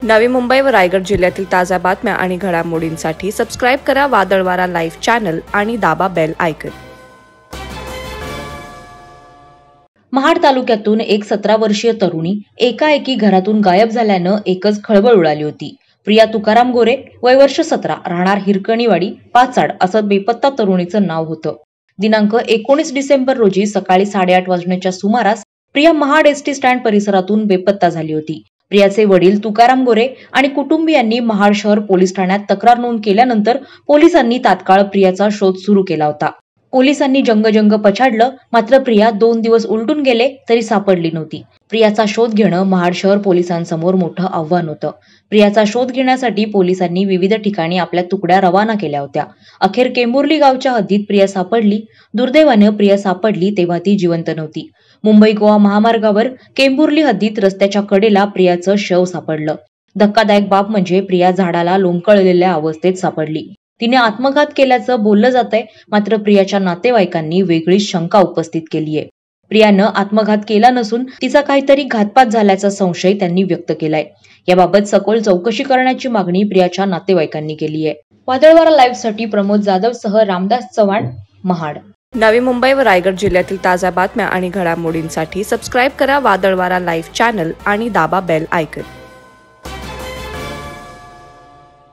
नवी मुंबई व रायगड जिल्ह्यातील ताज्या बातम्या आणि घडामोडींसाठी सबस्क्राईब करा वादळवारा लाईव्ह चॅनल आणि दाबा बेल आयकॉन। महाड तालुक्यातून एक 17 वर्षीय तरुणी एकाएकी घरातून गायब झाल्यानं एकच खळबळ उडाली होती। प्रिया तुकाराम गोरे, वय वर्ष 17, राहणार हिरकणीवाडी, पाचाड असं बेपत्ता तरुणीचं नाव होतं। दिनांक 19 डिसेंबर रोजी सकाळी 8:30 वाजण्याच्या सुमारास प्रिया महाड एसटी स्टँड परिसरातून बेपत्ता झाली होती। प्रियाचे वडील तुकाराम गोरे आणि कुटुंबियांनी महाड शहर पोलीस ठाण्यात तक्रार नोंद केल्यानंतर पोलिसांनी तात्काळ प्रियाचा शोध सुरू केला होता। पोलिसांनी जंगजंग पछाडलं, मात्र प्रिया 2 दिवस उलटून गेले तरी सापडली नव्हती। प्रियाचा शोध घेणं महाड शहर पोलिसांसमोर मोठं आव्हान होतं। प्रियाचा शोध घेण्यासाठी पोलिसांनी विविध ठिकाणी आपल्या तुकड्या रवाना केल्या होत्या। अखेर केंबुर्ली गावच्या हद्दीत प्रिया सापडली। दुर्दैवाने प्रिया सापडली तेव्हा ती जिवंत नव्हती। मुंबई गोवा महामार्गावर केंबुर्ली हद्दीत रस्त्याच्या कडेला प्रियाचं शव सापडलं। धक्कादायक बाब म्हणजे प्रिया झाडाला लोंबकळलेल्या अवस्थेत सापडली। तिने आत्मघात केल्याचं बोललं जातंय, मात्र प्रियाच्या नातेवाईकांनी वेगळीच शंका उपस्थित केली आहे। प्रियानं आत्मघात केला नसून तिचा काहीतरी घातपात झाल्याचा संशय त्यांनी व्यक्त केलाय। याबाबत सखोल चौकशी करण्याची मागणी प्रियाच्या नातेवाईकांनी केली आहे। वादळवारा लाईव्ह साठी प्रमोद जाधव सह रामदास चव्हाण, महाड। नवी मुंबई व रायगड जिल्ह्यातील ताज्या बातम्या आणि घडामोडींसाठी सबस्क्राईब करा वादळवारा लाईव्ह चॅनल आणि दाबा बेल आयकॉन।